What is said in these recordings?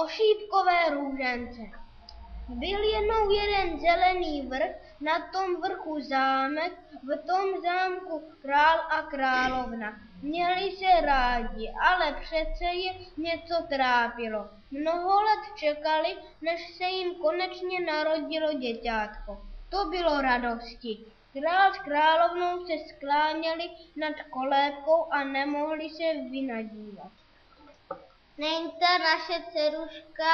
o šípkové růžence. Byl jednou jeden zelený vrch, na tom vrchu zámek, v tom zámku král a královna. Měli se rádi, ale přece je něco trápilo. Mnoho let čekali, než se jim konečně narodilo děťátko. To bylo radosti. Král s královnou se skláněli nad kolébkou a nemohli se vynadívat. Není ta naše dceruška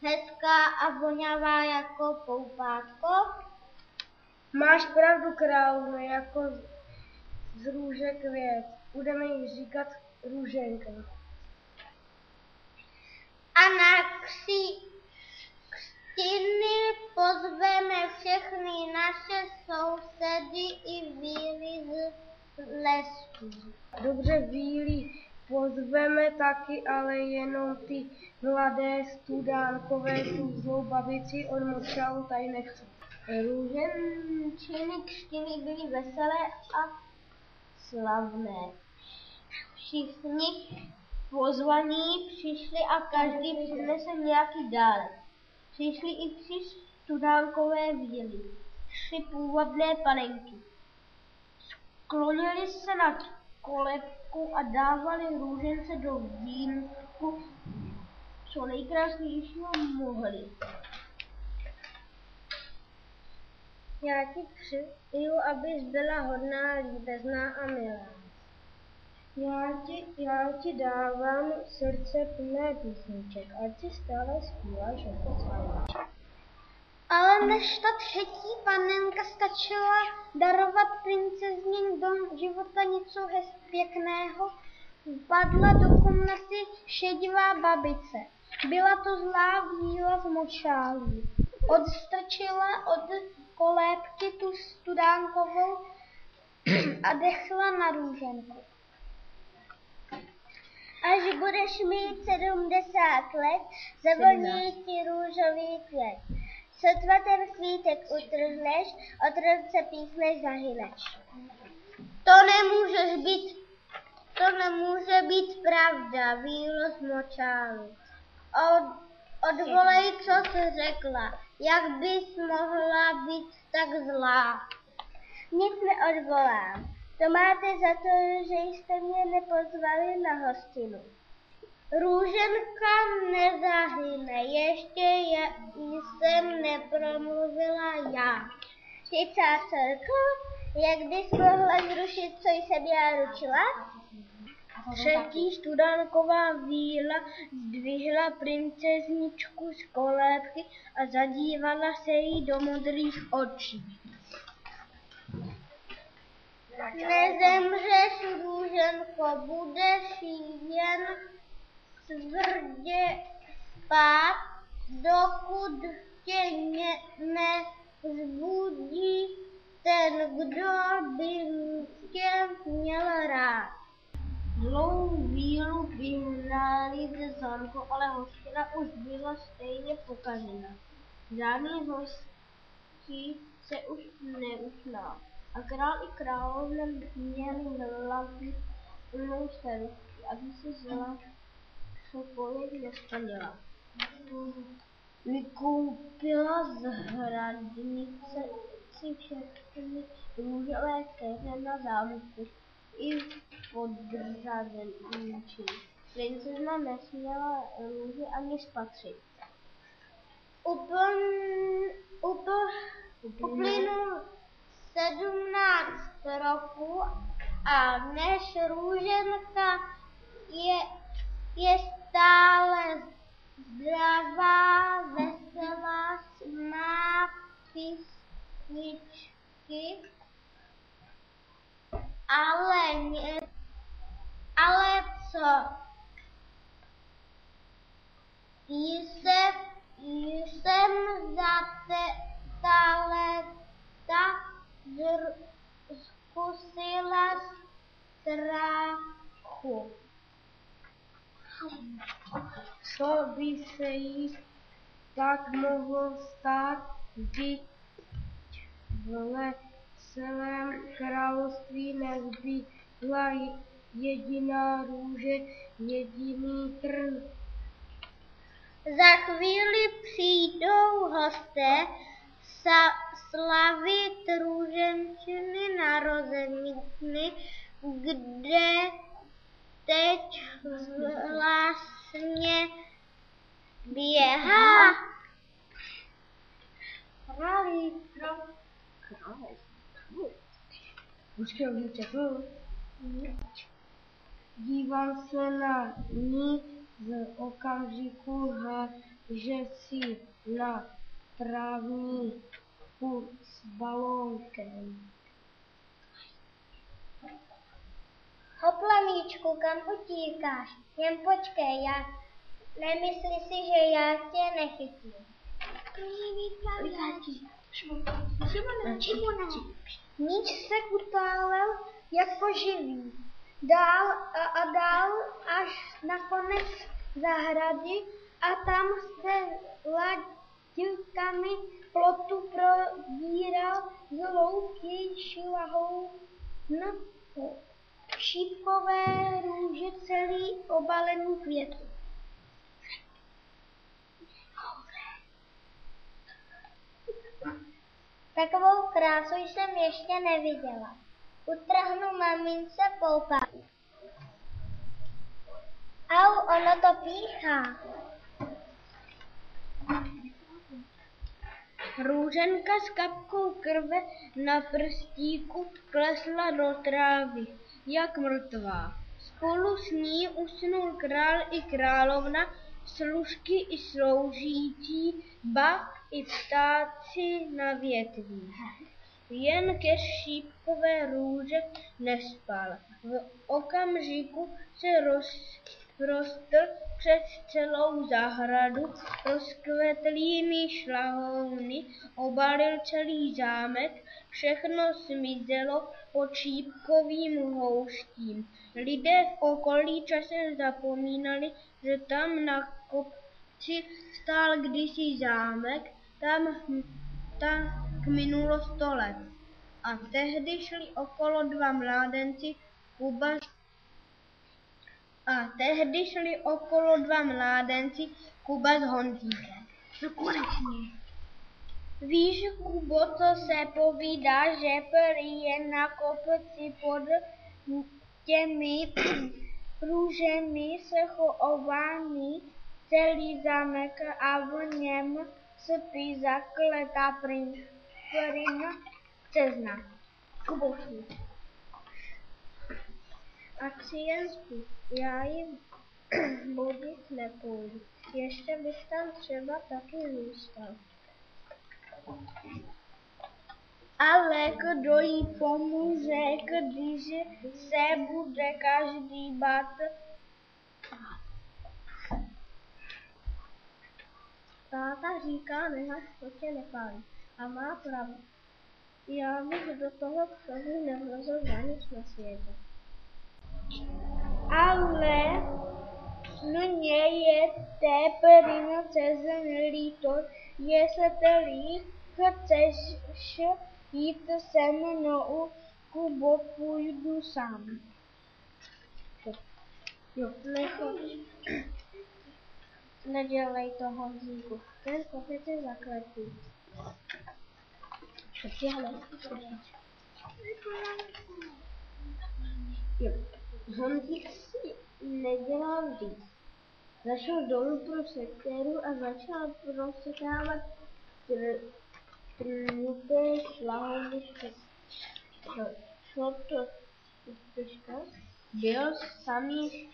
hezká a vonavá jako poupátko? Máš pravdu, královno, jako z růže květ. Budeme jí říkat Růženka. A na křtiny pozveme všechny naše sousedy i víly z lesů. Dobře, víly pozveme taky, ale jenom ty mladé studánkové, tu zlou babici od močálu tady nechci. Růženčiny křtiny byly veselé a slavné. Všichni pozvaní přišli a každý přinesl nějaký dárek. Přišli i 3 studánkové víly, 3 půvabné panenky. Sklonili se nad kolébkou a dávali růžence do vínku, co nejkrásnějšího mohli. Já ti přeju, abys byla hodná, líbezná a milá. Já ti dávám srdce plné písniček, ať si stále zpíváš jako slávačka. Ale než ta 3. panenka stačila darovat princezně do života něco pěkného, vpadla do komnaty šedivá babice. Byla to zlá víla z močálů. Odstrčila od kolébky tu studánkovou a dechla na Růženku. Až budeš mít 70 let, zavoní ti růžový květ. Sotva ten svítek utrhneš, od ruce písneš zahyneš. To nemůže být pravda, vílo z močálu. Odvolej, co jsi řekla, jak bys mohla být tak zlá. Nic neodvolám. To máte za to, že jste mě nepozvali na hostinu. Růženka nezahyne, ještě jsem nepromluvila já. Ty cácorko, jak bys mohla zrušit, co jsem já ručila? 3. studánková víla zdvihla princezničku z kolébky a zadívala se jí do modrých očí. Nezemřeš, Růženko, budeš jen tvrdě spát, dokud tě nezbudí ten, kdo by tě měl rád. Zlou vílu vyhnáli ze zámku, ale hostina už byla stejně pokažena. Žádný hostí se už neučnal. A král i královna měli hlavy plnou starostí, aby se zla cokoliv nesplnila. Vykoupila z hradnice si všechny růžové keře na zámku i podřazenčí. Princezna nesměla růži ani spatřit. Uplynul 17 roků a než Růženka je stále zdravá, veselá, má písničky, ale co? Jsem za ta léta zkusila strachu. Co by se jí tak mohlo stát, vždyť v celém království nezbyla jediná růže, jediný trn. Za chvíli přijdou hosté slavit růženčiny narozeniny, kde teď vlastně běhá. Králi. Počkej, už četl. Dívám se na ní z okamžiku, že si na trávníku s balónkem. Hoplamíčku, kam utíkáš? Jen počkej, nemyslí si, že já tě nechytím. Míč se utálel jako živý. Dál a dál až nakonec zahrady a tam se ladilkami plotu probíral z louky šilahou šípkové růže celý obalený květy. Takovou krásu jsem ještě neviděla. Utrhnu mamince poupák. Au, ono to píchá. Růženka s kapkou krve na prstíku klesla do trávy, jak mrtvá. Spolu s ní usnul král i královna, služky i sloužící, ba i ptáci na větvích. Jen ke šípkové růže nespal. V okamžiku se rozprostr přes celou zahradu, rozkvetlými šlahouny obalil celý zámek, všechno zmizelo pod šípkovým houštím. Lidé v okolí časem zapomínali, že tam na kopci stál kdysi zámek, tam minulo 100 let. A tehdy šli okolo dva mládenci Kuba s Honzíkem. No konečně. Víš, Kubo, co se povídá, že prý je na kopci pod těmi růžemi schovaný celý zámek a v něm spí zakletá princezna. Kuboši. Ať si jen spí, já jim budit nepůjdu. Ještě bych tam třeba taky zůstal. Ale kdo jí pomůže, když se bude každý bát? Táta říká, nehaž, to tě nepálí. A má pravdu. Já bych do toho k sobě nevlezl za nic na světě. Ale mně je té princezny líto, jestli chceš jít se mnou, Kubo, půjdu sám. Jo, nechoď. Nedělej to, Honzíku, ten kopec je zakletý. Honzík si nedělal říct. Zašel dolů pro sekéru a začal prosekávat trnuté šlahovny šlo to těžko. Byl samý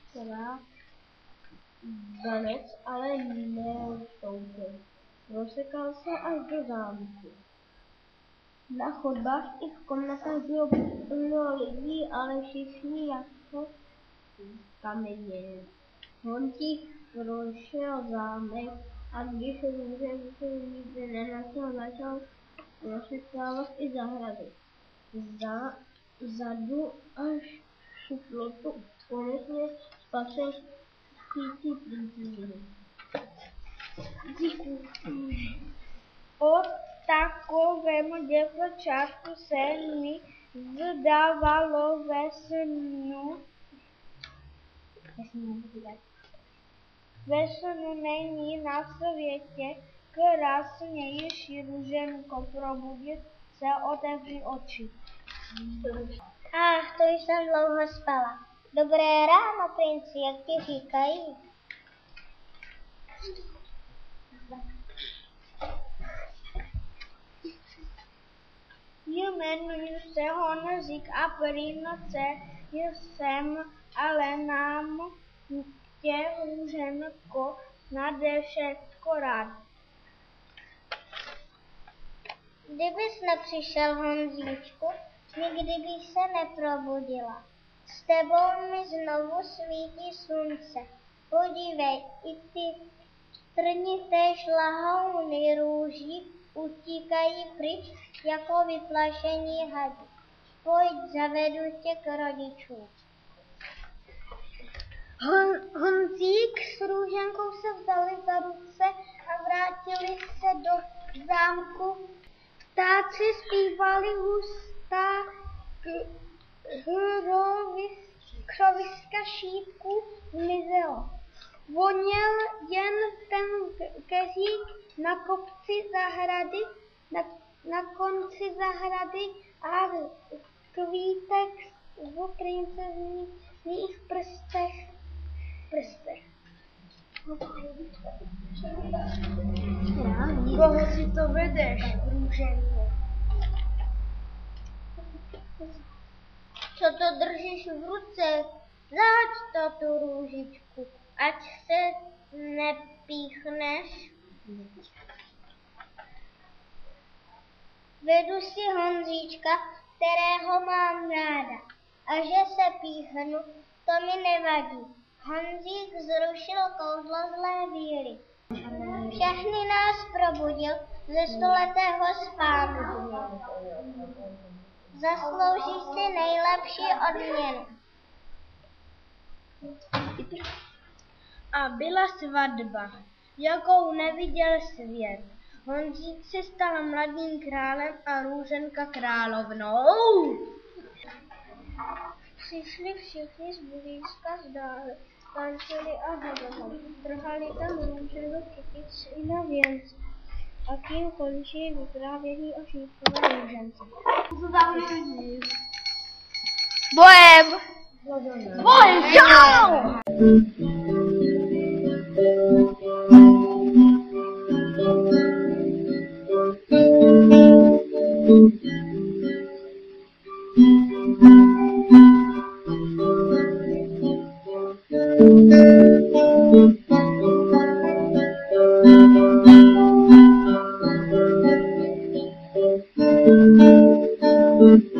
šlábanec, ale neustoupil. Rozsekal se až do zámku. Na chodbách i v komnatách bylo plno lidí, ale všichni jako kameně. Hontík prošel zámek a když růženku nikdy nenašel, začal rozsekávat i zahrady. Zadu až šuplotu konečně spatřil spící princeznu. Od takovém děvčátku se mi zdávalo ve snu, ve snu není na světě, krásnější růženko, probudit se, otevři oči. Ach, to jsem dlouho spala. Dobré ráno, princi, jak ti říkají? Jmenuji se Honzík a prýnoce jsem, ale nám tě růženko nade všetko rád. Kdybys nepřišel, Honzíčku, nikdy bych se neprobudila. S tebou mi znovu svítí slunce. Podívej, i ty trnité šlahouny růží utíkají pryč jako vyplašení hadi. Pojď, zavedu tě k rodičům. Honzík s růženkou se vzali za ruce a vrátili se do zámku. Ptáci zpívali, hustá křoviska šípků zmizelo. Voněl jen ten keřík na konci zahrady a kvítek z princezních prstech. Koho si to vedeš, růženko? Co to držíš v ruce? Zahoď to tu růžičku, ať se nepíchneš. Vedu si Honzíčka, kterého mám ráda. A že se píchnu, to mi nevadí. Honzík zrušil kouzlo zlé víry. Všechny nás probudil ze stoletého spánku. Zasloužíš si nejlepší odměnu. A byla svatba, jakou neviděl svět. Honzík se stal mladým králem a růženka královnou. Přišli všichni z blízka zdále, tančili a hledali. Trhali tam růžové kytice i na věnce. A tím končí vyprávění o šípkové růžence. Bojem! Bojem! Čau! Thank you.